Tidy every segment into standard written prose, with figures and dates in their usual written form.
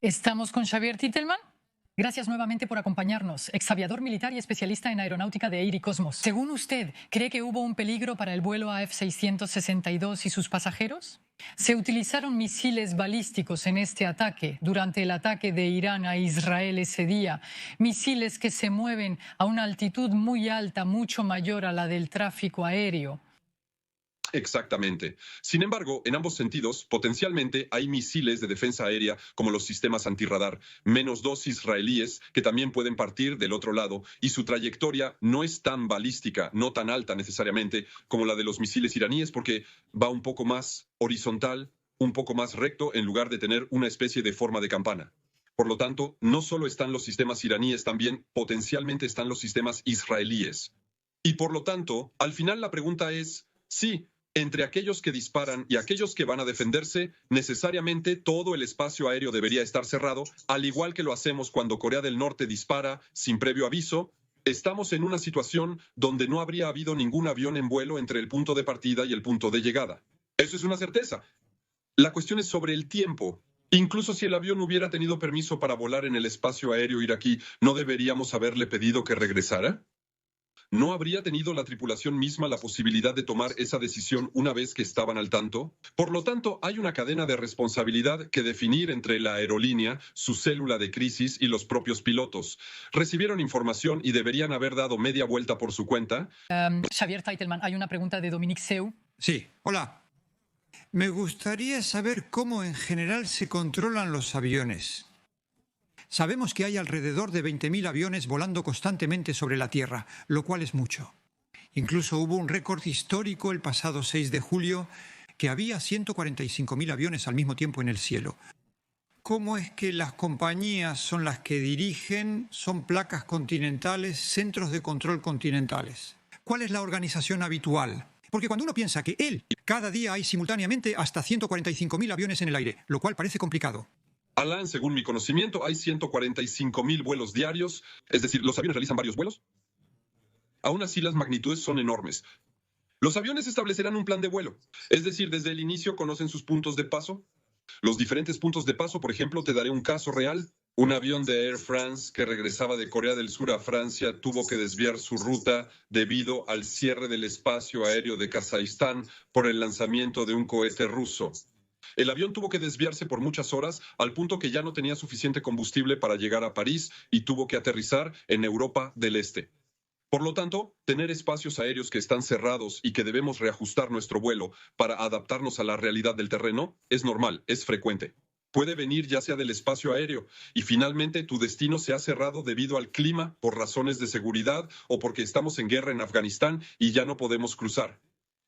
Estamos con Xavier Titelman. Gracias nuevamente por acompañarnos, exaviador militar y especialista en aeronáutica de Air y Cosmos. Según usted, ¿cree que hubo un peligro para el vuelo AF662 y sus pasajeros? ¿Se utilizaron misiles balísticos en este ataque durante el ataque de Irán a Israel ese día? Misiles que se mueven a una altitud muy alta, mucho mayor a la del tráfico aéreo. Exactamente. Sin embargo, en ambos sentidos, potencialmente hay misiles de defensa aérea como los sistemas antirradar, -2 israelíes que también pueden partir del otro lado y su trayectoria no es tan balística, no tan alta necesariamente como la de los misiles iraníes porque va un poco más horizontal, un poco más recto en lugar de tener una especie de forma de campana. Por lo tanto, no solo están los sistemas iraníes, también potencialmente están los sistemas israelíes. Y por lo tanto, al final la pregunta es, sí, entre aquellos que disparan y aquellos que van a defenderse, necesariamente todo el espacio aéreo debería estar cerrado, al igual que lo hacemos cuando Corea del Norte dispara sin previo aviso. Estamos en una situación donde no habría habido ningún avión en vuelo entre el punto de partida y el punto de llegada. Eso es una certeza. La cuestión es sobre el tiempo. Incluso si el avión hubiera tenido permiso para volar en el espacio aéreo iraquí, ¿no deberíamos haberle pedido que regresara? ¿No habría tenido la tripulación misma la posibilidad de tomar esa decisión una vez que estaban al tanto? Por lo tanto, hay una cadena de responsabilidad que definir entre la aerolínea, su célula de crisis y los propios pilotos. Recibieron información y deberían haber dado media vuelta por su cuenta. Xavier Titelman, hay una pregunta de Dominique Seu. Sí, hola. Me gustaría saber cómo en general se controlan los aviones. Sabemos que hay alrededor de 20.000 aviones volando constantemente sobre la Tierra, lo cual es mucho. Incluso hubo un récord histórico el pasado 6 de julio que había 145.000 aviones al mismo tiempo en el cielo. ¿Cómo es que las compañías son las que dirigen? ¿Son placas continentales, centros de control continentales? ¿Cuál es la organización habitual? Porque cuando uno piensa que cada día hay simultáneamente hasta 145.000 aviones en el aire, lo cual parece complicado. Alan, según mi conocimiento, hay 145.000 vuelos diarios, es decir, los aviones realizan varios vuelos. Aún así, las magnitudes son enormes. Los aviones establecerán un plan de vuelo, es decir, desde el inicio conocen sus puntos de paso. Los diferentes puntos de paso, por ejemplo, te daré un caso real. Un avión de Air France que regresaba de Corea del Sur a Francia tuvo que desviar su ruta debido al cierre del espacio aéreo de Kazajistán por el lanzamiento de un cohete ruso. El avión tuvo que desviarse por muchas horas al punto que ya no tenía suficiente combustible para llegar a París y tuvo que aterrizar en Europa del Este. Por lo tanto, tener espacios aéreos que están cerrados y que debemos reajustar nuestro vuelo para adaptarnos a la realidad del terreno es normal, es frecuente. Puede venir ya sea del espacio aéreo y finalmente tu destino se ha cerrado debido al clima por razones de seguridad o porque estamos en guerra en Afganistán y ya no podemos cruzar.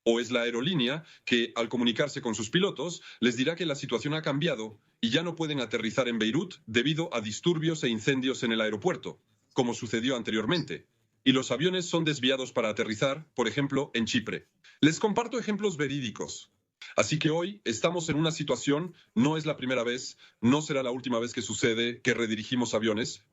O es la aerolínea que, al comunicarse con sus pilotos, les dirá que la situación ha cambiado y ya no pueden aterrizar en Beirut debido a disturbios e incendios en el aeropuerto, como sucedió anteriormente. Y los aviones son desviados para aterrizar, por ejemplo, en Chipre. Les comparto ejemplos verídicos. Así que hoy estamos en una situación, no es la primera vez, no será la última vez que sucede que redirigimos aviones.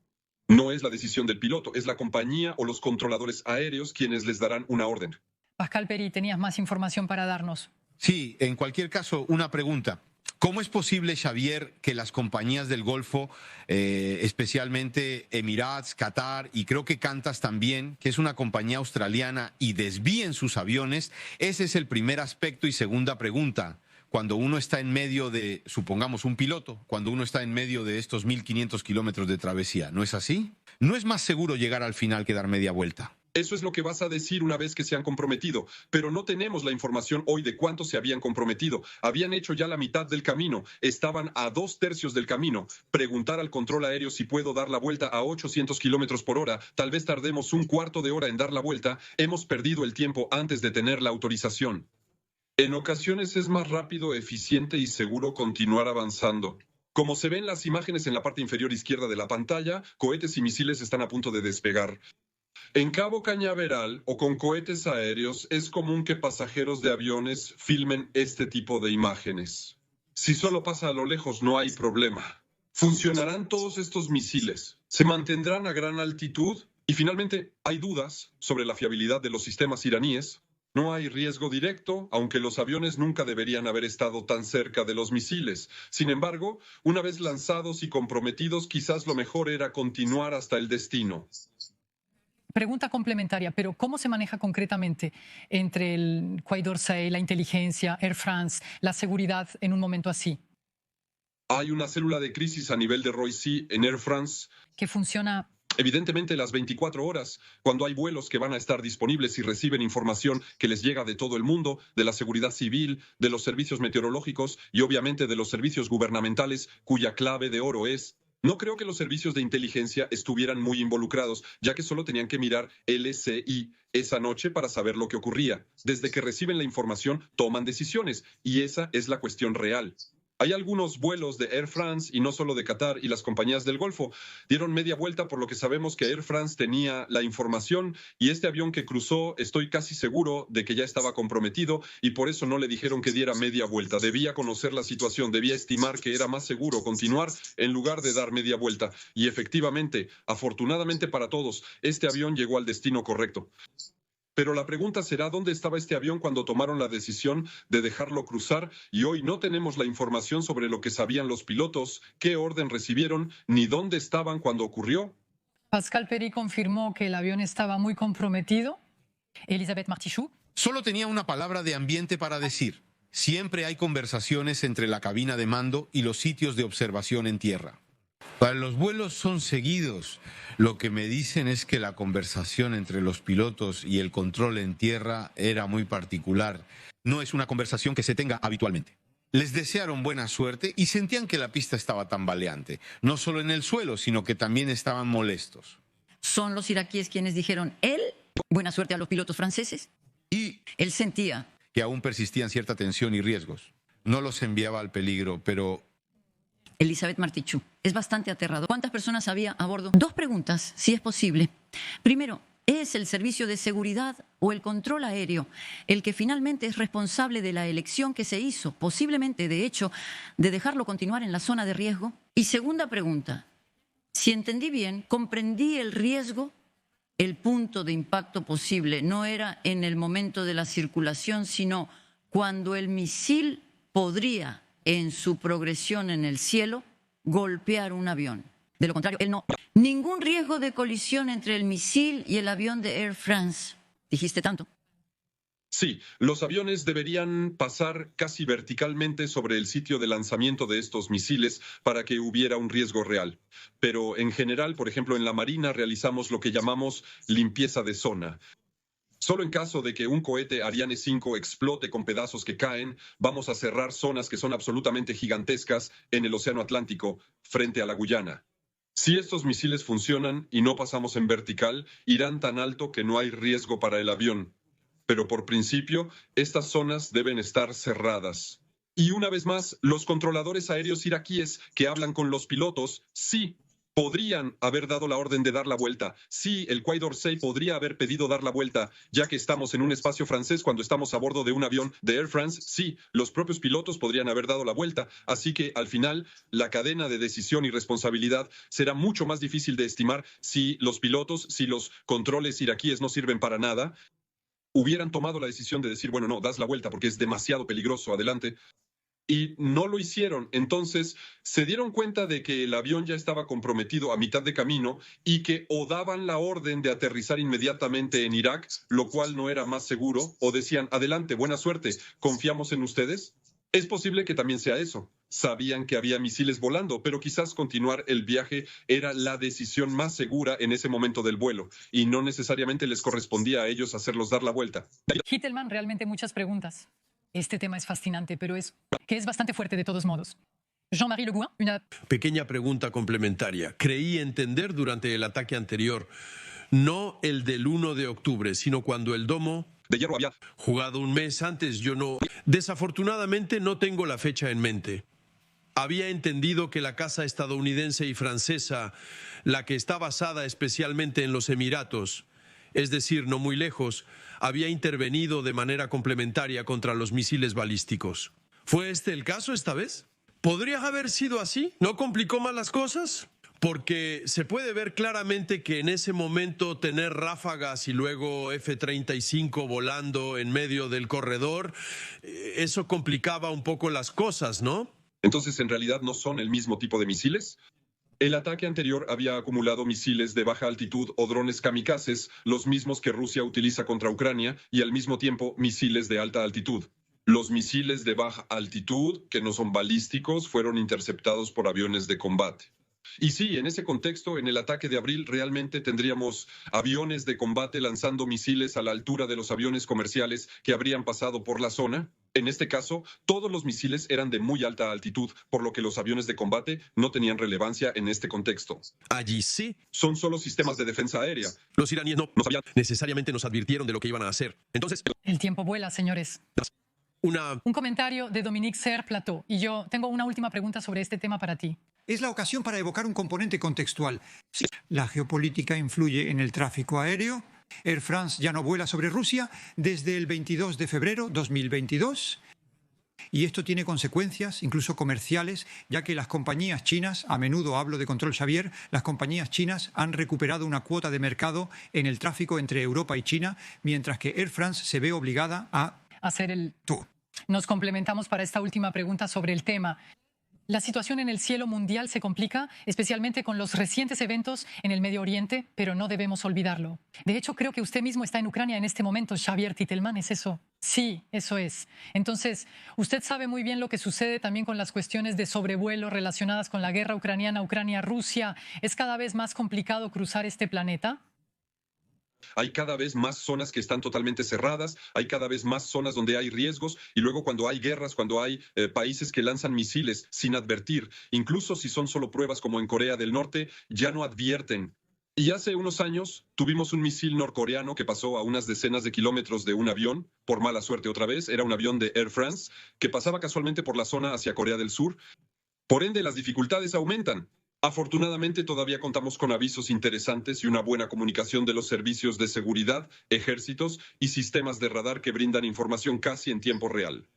No es la decisión del piloto, es la compañía o los controladores aéreos quienes les darán una orden. Pascal Peri, tenías más información para darnos. Sí, en cualquier caso, una pregunta. ¿Cómo es posible, Xavier, que las compañías del Golfo, especialmente Emirates, Qatar y creo que Qantas también, que es una compañía australiana, y desvíen sus aviones? Ese es el primer aspecto. Y segunda pregunta, cuando uno está en medio de, supongamos, un piloto, cuando uno está en medio de estos 1.500 kilómetros de travesía, ¿no es así? ¿No es más seguro llegar al final que dar media vuelta? Eso es lo que vas a decir una vez que se han comprometido, pero no tenemos la información hoy de cuánto se habían comprometido. Habían hecho ya la mitad del camino, estaban a 2/3 del camino. Preguntar al control aéreo si puedo dar la vuelta a 800 kilómetros por hora, tal vez tardemos un cuarto de hora en dar la vuelta. Hemos perdido el tiempo antes de tener la autorización. En ocasiones es más rápido, eficiente y seguro continuar avanzando. Como se ven las imágenes en la parte inferior izquierda de la pantalla, cohetes y misiles están a punto de despegar. En Cabo Cañaveral o con cohetes aéreos es común que pasajeros de aviones filmen este tipo de imágenes. Si solo pasa a lo lejos no hay problema. ¿Funcionarán todos estos misiles? ¿Se mantendrán a gran altitud? Y finalmente, hay dudas sobre la fiabilidad de los sistemas iraníes. No hay riesgo directo, aunque los aviones nunca deberían haber estado tan cerca de los misiles. Sin embargo, una vez lanzados y comprometidos, quizás lo mejor era continuar hasta el destino. Pregunta complementaria, pero ¿cómo se maneja concretamente entre el Quai d'Orsay, la inteligencia, Air France, la seguridad en un momento así? Hay una célula de crisis a nivel de Roissy en Air France. Que funciona. Evidentemente, las 24 horas, cuando hay vuelos que van a estar disponibles y reciben información que les llega de todo el mundo, de la seguridad civil, de los servicios meteorológicos y obviamente de los servicios gubernamentales, cuya clave de oro es... No creo que los servicios de inteligencia estuvieran muy involucrados, ya que solo tenían que mirar LCI esa noche para saber lo que ocurría. Desde que reciben la información, toman decisiones, y esa es la cuestión real. Hay algunos vuelos de Air France, y no solo de Qatar, y las compañías del Golfo dieron media vuelta, por lo que sabemos que Air France tenía la información, y este avión que cruzó, estoy casi seguro de que ya estaba comprometido, y por eso no le dijeron que diera media vuelta. Debía conocer la situación, debía estimar que era más seguro continuar en lugar de dar media vuelta. Y efectivamente, afortunadamente para todos, este avión llegó al destino correcto. Pero la pregunta será dónde estaba este avión cuando tomaron la decisión de dejarlo cruzar, y hoy no tenemos la información sobre lo que sabían los pilotos, qué orden recibieron, ni dónde estaban cuando ocurrió. Pascal Perry confirmó que el avión estaba muy comprometido. Elisabeth Martichoux. Solo tenía una palabra de ambiente para decir. Siempre hay conversaciones entre la cabina de mando y los sitios de observación en tierra. Los vuelos son seguidos. Lo que me dicen es que la conversación entre los pilotos y el control en tierra era muy particular. No es una conversación que se tenga habitualmente. Les desearon buena suerte y sentían que la pista estaba tambaleante. No solo en el suelo, sino que también estaban molestos. Son los iraquíes quienes dijeron, buena suerte a los pilotos franceses. Y Él sentía que aún persistían cierta tensión y riesgos. No los enviaba al peligro, pero... Elisabeth Martichoux, es bastante aterrador. ¿Cuántas personas había a bordo? 2 preguntas, si es posible. Primero, ¿es el servicio de seguridad o el control aéreo el que finalmente es responsable de la elección que se hizo, posiblemente, de hecho, de dejarlo continuar en la zona de riesgo? Y segunda pregunta, si entendí bien, comprendí el riesgo, el punto de impacto posible no era en el momento de la circulación, sino cuando el misil podría, en su progresión en el cielo, golpear un avión. De lo contrario, él no. Ningún riesgo de colisión entre el misil y el avión de Air France. Dijiste tanto. Sí, los aviones deberían pasar casi verticalmente sobre el sitio de lanzamiento de estos misiles para que hubiera un riesgo real. Pero en general, por ejemplo, en la Marina realizamos lo que llamamos limpieza de zona. Solo en caso de que un cohete Ariane 5 explote con pedazos que caen, vamos a cerrar zonas que son absolutamente gigantescas en el Océano Atlántico, frente a la Guyana. Si estos misiles funcionan y no pasamos en vertical, irán tan alto que no hay riesgo para el avión. Pero por principio, estas zonas deben estar cerradas. Y una vez más, los controladores aéreos iraquíes que hablan con los pilotos, sí, podrían haber dado la orden de dar la vuelta. Sí, el Quai d'Orsay podría haber pedido dar la vuelta, ya que estamos en un espacio francés cuando estamos a bordo de un avión de Air France. Sí, los propios pilotos podrían haber dado la vuelta. Así que, al final, la cadena de decisión y responsabilidad será mucho más difícil de estimar si los pilotos, si los controles iraquíes no sirven para nada, hubieran tomado la decisión de decir, bueno, no, das la vuelta porque es demasiado peligroso, adelante. Y no lo hicieron. Entonces se dieron cuenta de que el avión ya estaba comprometido a mitad de camino y que o daban la orden de aterrizar inmediatamente en Irak, lo cual no era más seguro, o decían, adelante, buena suerte, confiamos en ustedes. Es posible que también sea eso. Sabían que había misiles volando, pero quizás continuar el viaje era la decisión más segura en ese momento del vuelo y no necesariamente les correspondía a ellos hacerlos dar la vuelta. Hittelman, realmente muchas preguntas. Este tema es fascinante, pero es bastante fuerte de todos modos. Jean-Marie Le Gouin, una... Pequeña pregunta complementaria. Creí entender durante el ataque anterior, no el del 1 de octubre, sino cuando el domo... De hierro había jugado un mes antes, yo no... Desafortunadamente no tengo la fecha en mente. Había entendido que la casa estadounidense y francesa, la que está basada especialmente en los Emiratos, es decir, no muy lejos, había intervenido de manera complementaria contra los misiles balísticos. ¿Fue este el caso esta vez? ¿Podría haber sido así? ¿No complicó más las cosas? porque se puede ver claramente que en ese momento tener ráfagas y luego F-35 volando en medio del corredor, eso complicaba un poco las cosas, ¿no? Entonces, en realidad no son el mismo tipo de misiles. El ataque anterior había acumulado misiles de baja altitud o drones kamikazes, los mismos que Rusia utiliza contra Ucrania, y al mismo tiempo misiles de alta altitud. Los misiles de baja altitud, que no son balísticos, fueron interceptados por aviones de combate. Y sí, en ese contexto, en el ataque de abril, realmente tendríamos aviones de combate lanzando misiles a la altura de los aviones comerciales que habrían pasado por la zona. En este caso, todos los misiles eran de muy alta altitud, por lo que los aviones de combate no tenían relevancia en este contexto. Allí sí. Son solo sistemas de defensa aérea. Los iraníes no sabían, necesariamente nos advirtieron de lo que iban a hacer. Entonces, El tiempo vuela, señores. Un comentario de Dominique Serre-Plateau. Y yo tengo una última pregunta sobre este tema para ti. Es la ocasión para evocar un componente contextual. Sí, la geopolítica influye en el tráfico aéreo. Air France ya no vuela sobre Rusia desde el 22 de febrero de 2022. Y esto tiene consecuencias, incluso comerciales, ya que las compañías chinas, a menudo hablo de control Xavier, las compañías chinas han recuperado una cuota de mercado en el tráfico entre Europa y China, mientras que Air France se ve obligada a Hacer el... Tú. Nos complementamos para esta última pregunta sobre el tema. La situación en el cielo mundial se complica, especialmente con los recientes eventos en el Medio Oriente, pero no debemos olvidarlo. De hecho, creo que usted mismo está en Ucrania en este momento, Xavier Titelman, ¿es eso? Sí, eso es. Entonces, usted sabe muy bien lo que sucede también con las cuestiones de sobrevuelo relacionadas con la guerra ucraniana, Ucrania-Rusia. ¿Es cada vez más complicado cruzar este planeta? Hay cada vez más zonas que están totalmente cerradas, hay cada vez más zonas donde hay riesgos y luego cuando hay guerras, cuando hay países que lanzan misiles sin advertir, incluso si son solo pruebas como en Corea del Norte, ya no advierten. Y hace unos años tuvimos un misil norcoreano que pasó a unas decenas de kilómetros de un avión, por mala suerte otra vez, era un avión de Air France, que pasaba casualmente por la zona hacia Corea del Sur. Por ende, las dificultades aumentan. Afortunadamente, todavía contamos con avisos interesantes y una buena comunicación de los servicios de seguridad, ejércitos y sistemas de radar que brindan información casi en tiempo real.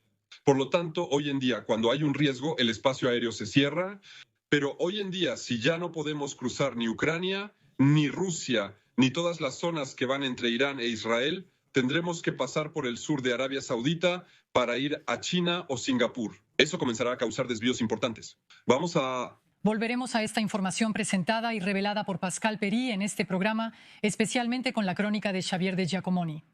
Por lo tanto, hoy en día, cuando hay un riesgo, el espacio aéreo se cierra, pero hoy en día, si ya no podemos cruzar ni Ucrania, ni Rusia, ni todas las zonas que van entre Irán e Israel, tendremos que pasar por el sur de Arabia Saudita para ir a China o Singapur. Eso comenzará a causar desvíos importantes. Volveremos a esta información presentada y revelada por Pascal Pery en este programa, especialmente con la crónica de Xavier de Giacomoni.